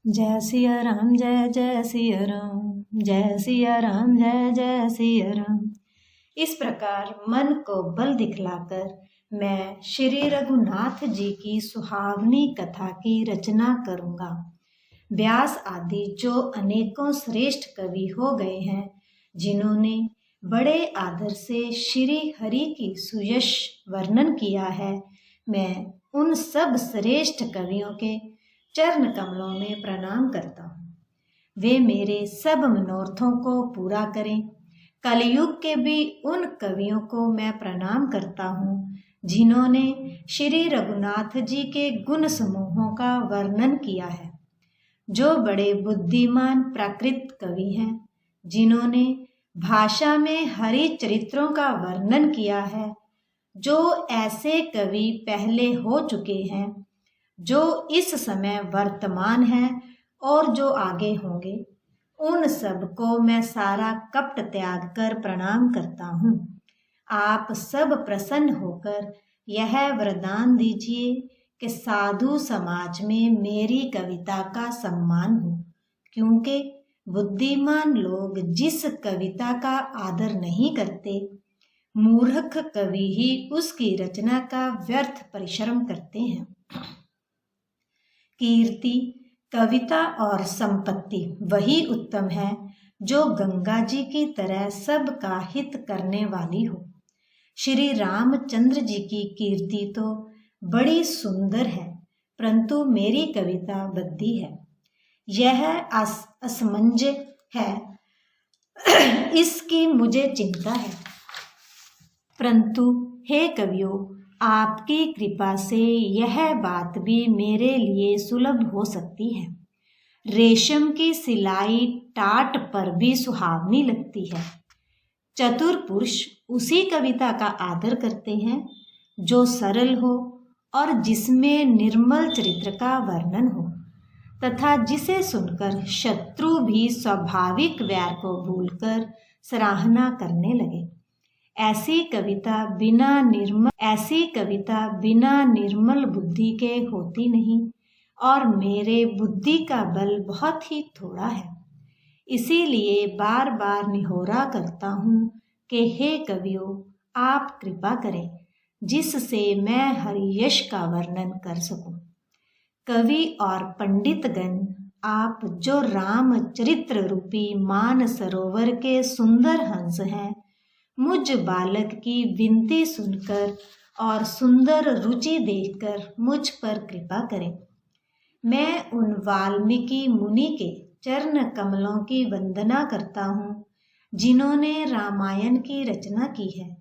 जय सिया राम जय जय सिया राम, जय सिया राम जय जय सिया राम। इस प्रकार मन को बल दिखलाकर मैं श्री रघुनाथ जी की सुहावनी कथा की रचना करूँगा। व्यास आदि जो अनेकों श्रेष्ठ कवि हो गए हैं, जिन्होंने बड़े आदर से श्री हरि की सुयश वर्णन किया है, मैं उन सब श्रेष्ठ कवियों के चरण कमलों में प्रणाम करता हूँ। वे मेरे सब मनोरथों को पूरा करें। कलयुग के भी उन कवियों को मैं प्रणाम करता हूँ जिन्होंने श्री रघुनाथ जी के गुण समूहों का वर्णन किया है, जो बड़े बुद्धिमान प्राकृत कवि हैं, जिन्होंने भाषा में हरि चरित्रों का वर्णन किया है, जो ऐसे कवि पहले हो चुके हैं, जो इस समय वर्तमान है और जो आगे होंगे, उन सब को मैं सारा कपट त्याग कर प्रणाम करता हूँ। आप सब प्रसन्न होकर यह वरदान दीजिए कि साधु समाज में मेरी कविता का सम्मान हो, क्योंकि बुद्धिमान लोग जिस कविता का आदर नहीं करते, मूर्ख कवि ही उसकी रचना का व्यर्थ परिश्रम करते हैं। कीर्ति, कविता और संपत्ति वही उत्तम है जो गंगा जी की तरह सबका हित करने वाली हो। श्री रामचंद्र जी की कीर्ति तो बड़ी सुंदर है, परंतु मेरी कविता बद्दी है। यह असमंजस है, इसकी मुझे चिंता है। परंतु हे कवियों, आपकी कृपा से यह बात भी मेरे लिए सुलभ हो सकती है। रेशम की सिलाई टाट पर भी सुहावनी लगती है। चतुर पुरुष उसी कविता का आदर करते हैं जो सरल हो और जिसमें निर्मल चरित्र का वर्णन हो, तथा जिसे सुनकर शत्रु भी स्वाभाविक वैर को भूलकर सराहना करने लगे। ऐसी कविता बिना निर्मल बुद्धि के होती नहीं, और मेरे बुद्धि का बल बहुत ही थोड़ा है। इसीलिए बार बार निहोरा करता हूँ कि हे कवियों, आप कृपा करें जिससे मैं हरियश का वर्णन कर सकूं। कवि और पंडितगण, आप जो रामचरित्र रूपी मान सरोवर के सुंदर हंस हैं, मुझ बालक की विनती सुनकर और सुंदर रुचि देखकर मुझ पर कृपा करें। मैं उन वाल्मीकि मुनि के चरण कमलों की वंदना करता हूँ जिन्होंने रामायण की रचना की है,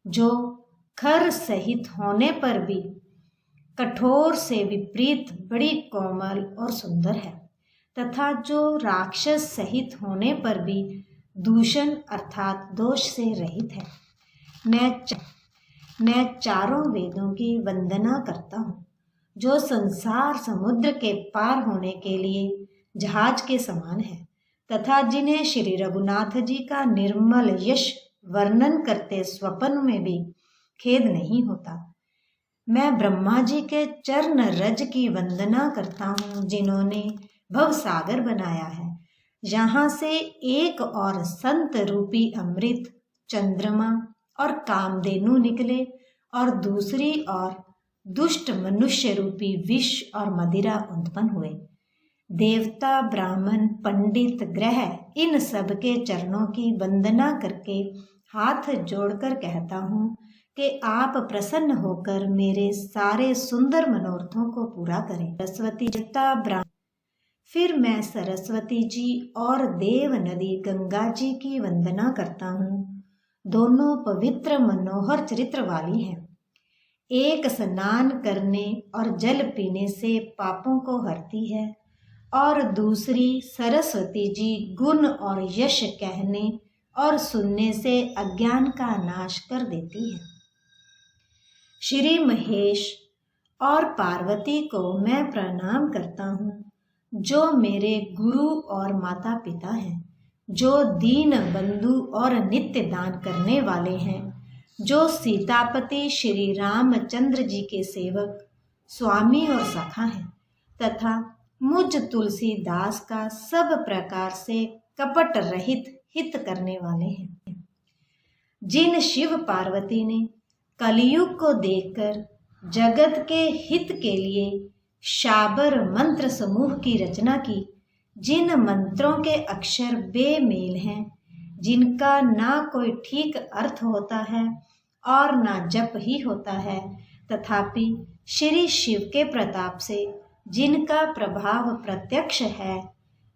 जो खर सहित होने पर भी कठोर से विपरीत बड़ी कोमल और सुंदर है, तथा जो राक्षस सहित होने पर भी दूषण अर्थात दोष से रहित है। मैं चारों वेदों की वंदना करता हूँ, जो संसार समुद्र के पार होने के लिए जहाज के समान है, तथा जिन्हें श्री रघुनाथ जी का निर्मल यश वर्णन करते स्वप्न में भी खेद नहीं होता। मैं ब्रह्मा जी के चरण रज की वंदना करता हूँ, जिन्होंने भवसागर बनाया है, यहाँ से एक और संत रूपी अमृत, चंद्रमा और कामधेनु निकले, और दूसरी ओर दुष्ट मनुष्य रूपी विष और मदिरा उत्पन्न हुए। देवता, ब्राह्मण, पंडित, ग्रह, इन सब के चरणों की वंदना करके हाथ जोड़कर कहता हूँ कि आप प्रसन्न होकर मेरे सारे सुंदर मनोरथों को पूरा करें। सरस्वती जता ब्राह्मण, फिर मैं सरस्वती जी और देव नदी गंगा जी की वंदना करता हूँ। दोनों पवित्र मनोहर चरित्र वाली हैं। एक स्नान करने और जल पीने से पापों को हरती है, और दूसरी सरस्वती जी गुण और यश कहने और सुनने से अज्ञान का नाश कर देती है। श्री महेश और पार्वती को मैं प्रणाम करता हूँ, जो मेरे गुरु और माता पिता हैं, जो दीन बंधु और नित्य दान करने वाले हैं, जो सीतापति श्री रामचंद्र जी के सेवक, स्वामी और सखा हैं, तथा मुझ तुलसीदास का सब प्रकार से कपट रहित हित करने वाले हैं। जिन शिव पार्वती ने कलयुग को देखकर जगत के हित के लिए शाबर मंत्र समूह की रचना की, जिन मंत्रों के अक्षर बेमेल हैं, जिनका ना कोई ठीक अर्थ होता है और ना जप ही होता है, तथापि श्री शिव के प्रताप से जिनका प्रभाव प्रत्यक्ष है,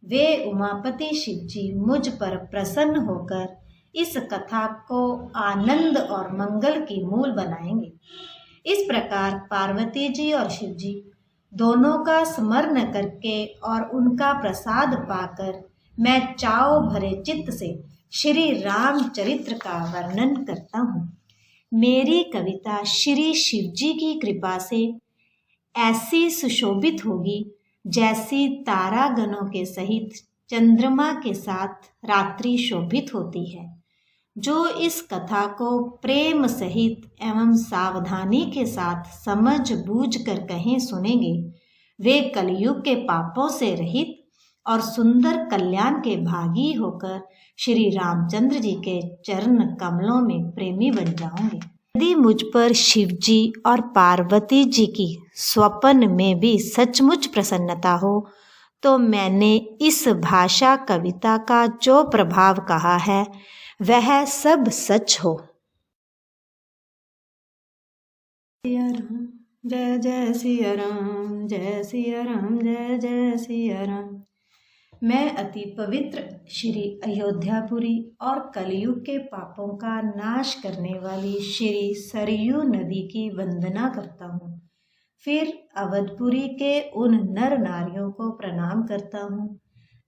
वे उमापति शिव जी मुझ पर प्रसन्न होकर इस कथा को आनंद और मंगल की मूल बनाएंगे। इस प्रकार पार्वती जी और शिव जी दोनों का स्मरण करके और उनका प्रसाद पाकर मैं चाव भरे चित्त से श्री रामचरित्र का वर्णन करता हूँ। मेरी कविता श्री शिव जी की कृपा से ऐसी सुशोभित होगी जैसी तारागणों के सहित चंद्रमा के साथ रात्रि शोभित होती है। जो इस कथा को प्रेम सहित एवं सावधानी के साथ समझ बूझ कर कहें सुनेंगे, वे कलयुग के पापों से रहित और सुंदर कल्याण के भागी होकर श्री रामचंद्र जी के चरण कमलों में प्रेमी बन जाओगे। यदि मुझ पर शिव जी और पार्वती जी की स्वप्न में भी सचमुच प्रसन्नता हो, तो मैंने इस भाषा कविता का जो प्रभाव कहा है वह सब सच हो। जय जय सिया राम, जय सिया राम, जय जय सिया राम। मैं अति पवित्र श्री अयोध्यापुरी और कलयुग के पापों का नाश करने वाली श्री सरयू नदी की वंदना करता हूँ। फिर अवधपुरी के उन नर नारियों को प्रणाम करता हूँ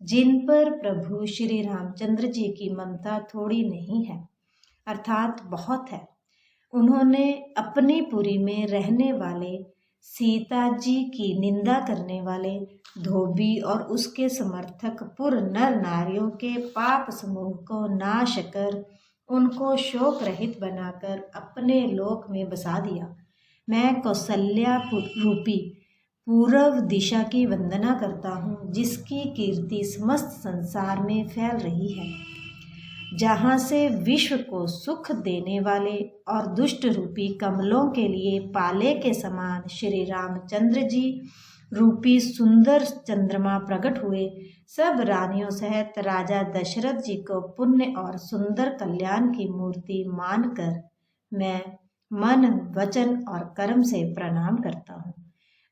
जिन पर प्रभु श्री रामचंद्र जी की ममता थोड़ी नहीं है, अर्थात बहुत है। उन्होंने अपनी पुरी में रहने वाले सीता जी की निंदा करने वाले धोबी और उसके समर्थक पुर नर नारियों के पाप समूह को नाश कर उनको शोक रहित बनाकर अपने लोक में बसा दिया। मैं कौसल्या रूपी पूर्व दिशा की वंदना करता हूँ, जिसकी कीर्ति समस्त संसार में फैल रही है, जहाँ से विश्व को सुख देने वाले और दुष्ट रूपी कमलों के लिए पाले के समान श्री रामचंद्र जी रूपी सुंदर चंद्रमा प्रकट हुए। सब रानियों सहित राजा दशरथ जी को पुण्य और सुंदर कल्याण की मूर्ति मानकर मैं मन, वचन और कर्म से प्रणाम करता हूँ।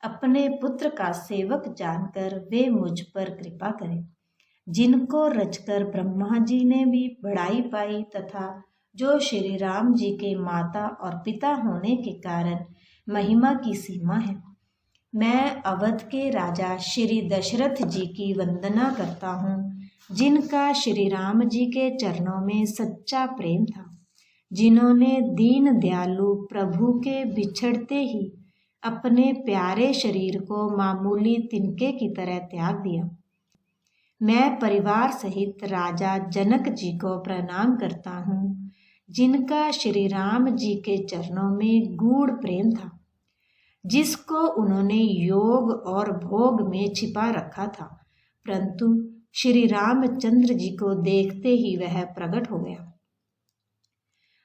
अपने पुत्र का सेवक जानकर वे मुझ पर कृपा करें, जिनको रचकर ब्रह्मा जी ने भी बड़ाई पाई तथा जो श्री राम जी के माता और पिता होने के कारण महिमा की सीमा है। मैं अवध के राजा श्री दशरथ जी की वंदना करता हूँ, जिनका श्री राम जी के चरणों में सच्चा प्रेम था, जिन्होंने दीन दयालु प्रभु के बिछड़ते ही अपने प्यारे शरीर को मामूली तिनके की तरह त्याग दिया। मैं परिवार सहित राजा जनक जी को प्रणाम करता हूँ, जिनका श्री राम जी के चरणों में गूढ़ प्रेम था, जिसको उन्होंने योग और भोग में छिपा रखा था, परंतु श्री रामचंद्र जी को देखते ही वह प्रकट हो गया।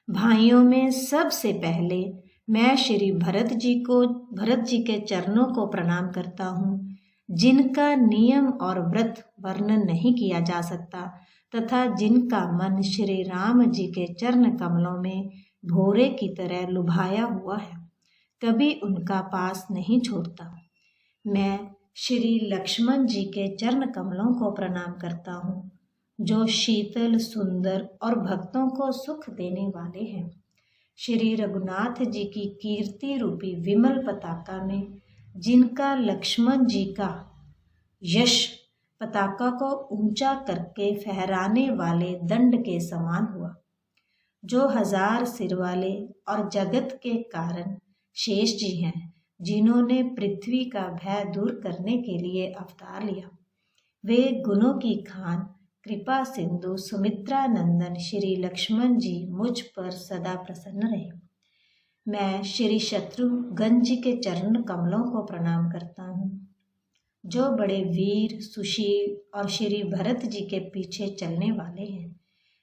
भाइयों में सबसे पहले मैं श्री भरत जी के चरणों को प्रणाम करता हूँ, जिनका नियम और व्रत वर्णन नहीं किया जा सकता तथा जिनका मन श्री राम जी के चरण कमलों में भोरे की तरह लुभाया हुआ है, कभी उनका पास नहीं छोड़ता। मैं श्री लक्ष्मण जी के चरण कमलों को प्रणाम करता हूँ, जो शीतल, सुंदर और भक्तों को सुख देने वाले हैं। श्री रघुनाथ जी की कीर्ति रूपी विमल पताका में जिनका लक्ष्मण जी का यश पताका को ऊंचा करके फहराने वाले दंड के समान हुआ, जो 1000 सिर वाले और जगत के कारण शेष जी हैं, जिन्होंने पृथ्वी का भय दूर करने के लिए अवतार लिया। वे गुणों की खान, कृपा सिंधु, सुमित्रा नंदन श्री लक्ष्मण जी मुझ पर सदा प्रसन्न रहे। मैं श्री शत्रुघ्न जी के चरण कमलों को प्रणाम करता हूँ, जो बड़े वीर, सुशील और श्री भरत जी के पीछे चलने वाले हैं।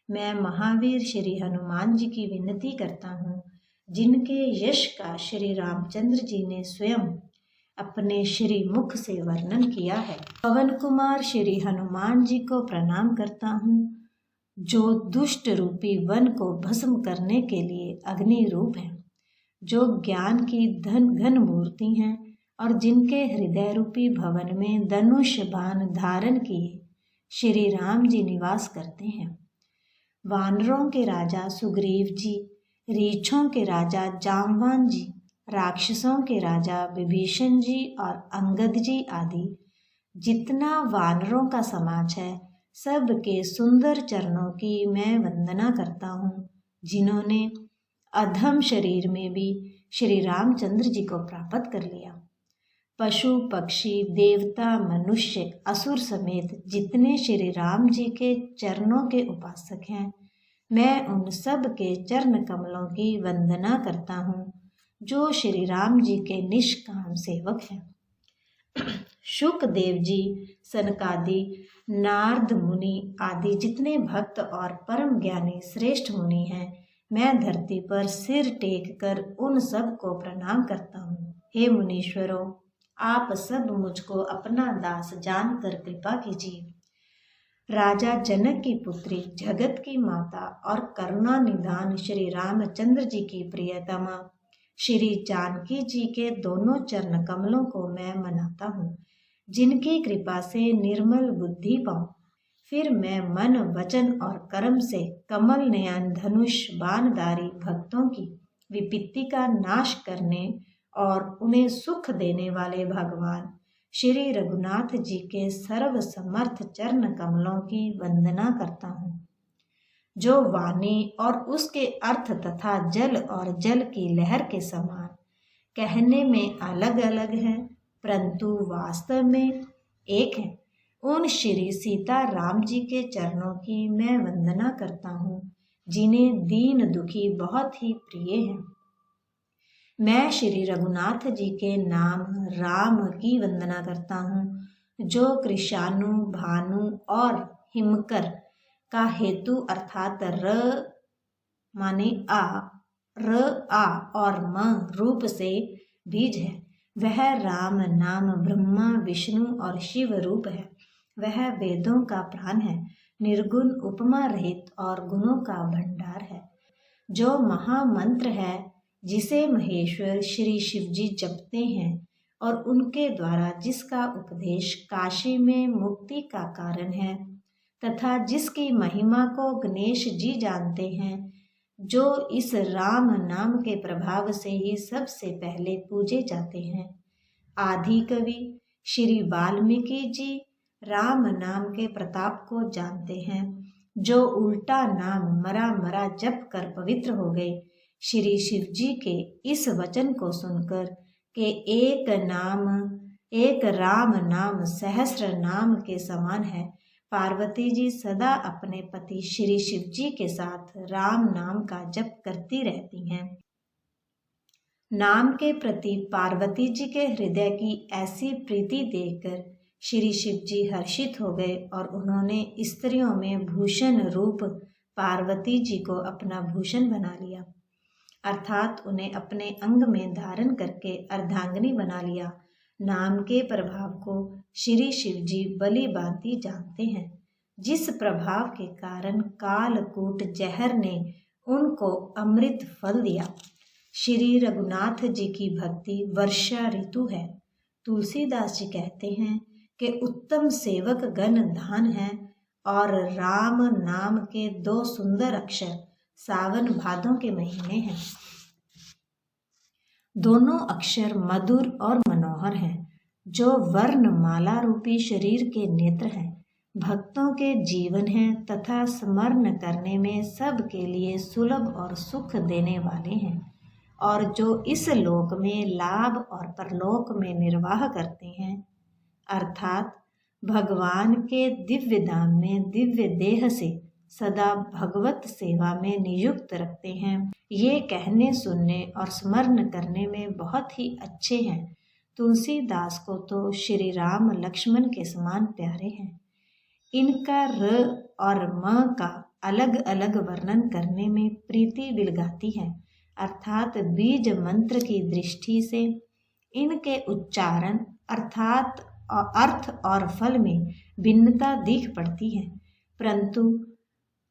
मैं महावीर श्री हनुमान जी की विनती करता हूँ, जिनके यश का श्री रामचंद्र जी ने स्वयं अपने श्री मुख से वर्णन किया है। पवन कुमार श्री हनुमान जी को प्रणाम करता हूँ, जो दुष्ट रूपी वन को भस्म करने के लिए अग्नि रूप है, जो ज्ञान की घन मूर्ति हैं और जिनके हृदय रूपी भवन में धनुष बाण धारण किए श्री राम जी निवास करते हैं। वानरों के राजा सुग्रीव जी, रीछों के राजा जामवान जी, राक्षसों के राजा विभीषण जी और अंगद जी आदि जितना वानरों का समाज है, सब के सुंदर चरणों की मैं वंदना करता हूँ, जिन्होंने अधम शरीर में भी श्री रामचंद्र जी को प्राप्त कर लिया। पशु पक्षी देवता मनुष्य असुर समेत जितने श्री राम जी के चरणों के उपासक हैं, मैं उन सब के चरण कमलों की वंदना करता हूँ, जो श्री राम जी के निष्काम सेवक हैं। शुकदेव जी, सनकादि, नारद मुनि आदि जितने भक्त और परम ज्ञानी श्रेष्ठ मुनि हैं, मैं धरती पर सिर टेक कर उन सब को प्रणाम करता हूँ। हे मुनीश्वरों, आप सब मुझको अपना दास जानकर कृपा कीजिए। राजा जनक की पुत्री, जगत की माता और करुणा निधान श्री रामचंद्र जी की प्रियतमा श्री जानकी जी के दोनों चरण कमलों को मैं मनाता हूँ, जिनकी कृपा से निर्मल बुद्धि पाऊँ। फिर मैं मन वचन और कर्म से कमल नयन धनुष बाणधारी भक्तों की विपत्ति का नाश करने और उन्हें सुख देने वाले भगवान श्री रघुनाथ जी के सर्व समर्थ चरण कमलों की वंदना करता हूँ, जो वाणी और उसके अर्थ तथा जल और जल की लहर के समान कहने में अलग अलग है, परंतु वास्तव में एक है। उन श्री सीता राम जी के चरणों की मैं वंदना करता हूँ, जिन्हें दीन दुखी बहुत ही प्रिय हैं। मैं श्री रघुनाथ जी के नाम राम की वंदना करता हूँ, जो कृशानु, भानु और हिमकर का हेतु अर्थात र माने आ, र आ और म रूप से बीज है। वह राम नाम ब्रह्मा विष्णु और शिव रूप है। वह वेदों का प्राण है, निर्गुण उपमा रहित और गुणों का भंडार है। जो महामंत्र है, जिसे महेश्वर श्री शिव जी जपते हैं और उनके द्वारा जिसका उपदेश काशी में मुक्ति का कारण है, तथा जिसकी महिमा को गणेश जी जानते हैं, जो इस राम नाम के प्रभाव से ही सबसे पहले पूजे जाते हैं। आदि कवि श्री वाल्मीकि जी राम नाम के प्रताप को जानते हैं, जो उल्टा नाम मरा मरा जप कर पवित्र हो गए। श्री शिव जी के इस वचन को सुनकर कि एक राम नाम सहस्र नाम के समान है, पार्वती जी सदा अपने पति श्री शिव जी के साथ राम नाम का जप करती रहती हैं। नाम के प्रति पार्वती जी के हृदय की ऐसी प्रीति देखकर श्री शिव जी हर्षित हो गए और उन्होंने स्त्रियों में भूषण रूप पार्वती जी को अपना भूषण बना लिया, अर्थात उन्हें अपने अंग में धारण करके अर्धांगिनी बना लिया। नाम के प्रभाव को श्री शिव जी बलि भांति जानते हैं, जिस प्रभाव के कारण कालकूट जहर ने उनको अमृत फल दिया। श्री रघुनाथ जी की भक्ति वर्षा ऋतु है। तुलसीदास जी कहते हैं कि उत्तम सेवक गण धान है और राम नाम के 2 सुंदर अक्षर सावन भादों के महीने हैं। दोनों अक्षर मधुर और मनोहर हैं, जो वर्ण माला रूपी शरीर के नेत्र हैं, भक्तों के जीवन हैं तथा स्मरण करने में सबके लिए सुलभ और सुख देने वाले हैं, और जो इस लोक में लाभ और परलोक में निर्वाह करते हैं, अर्थात भगवान के दिव्य धाम में दिव्य देह से सदा भगवत सेवा में नियुक्त रखते हैं। ये कहने सुनने और स्मरण करने में बहुत ही अच्छे हैं। तुलसीदास को तो श्री राम लक्ष्मण के समान प्यारे हैं। इनका र और म का अलग अलग वर्णन करने में प्रीति बिलगाती है, अर्थात बीज मंत्र की दृष्टि से इनके उच्चारण अर्थात अर्थ और फल में भिन्नता दिख पड़ती है, परंतु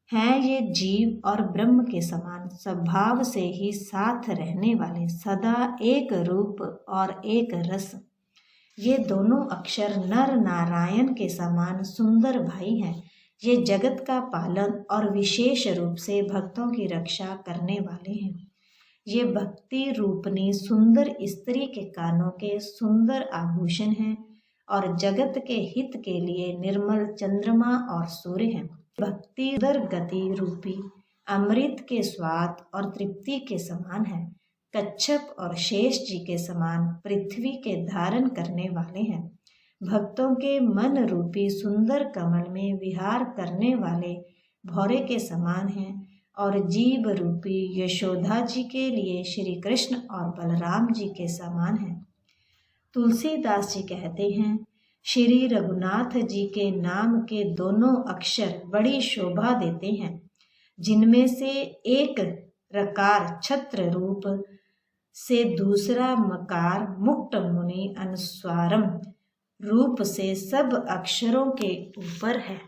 हैं ये जीव और ब्रह्म के समान स्वभाव से ही साथ रहने वाले, सदा एक रूप और एक रस। ये दोनों अक्षर नर नारायण के समान सुंदर भाई हैं। ये जगत का पालन और विशेष रूप से भक्तों की रक्षा करने वाले हैं। ये भक्ति रूपनी सुंदर स्त्री के कानों के सुंदर आभूषण हैं और जगत के हित के लिए निर्मल चंद्रमा और सूर्य हैं। भक्ति उदर गति रूपी अमृत के स्वाद और तृप्ति के समान है। कच्छप और शेष जी के समान पृथ्वी के धारण करने वाले हैं। भक्तों के मन रूपी सुंदर कमल में विहार करने वाले भौरे के समान हैं और जीव रूपी यशोदा जी के लिए श्री कृष्ण और बलराम जी के समान हैं। तुलसीदास जी कहते हैं, श्री रघुनाथ जी के नाम के दोनों अक्षर बड़ी शोभा देते हैं, जिनमें से एक रकार छत्र रूप से दूसरा मकार मुक्त मुनि अनुस्वारम रूप से सब अक्षरों के ऊपर है।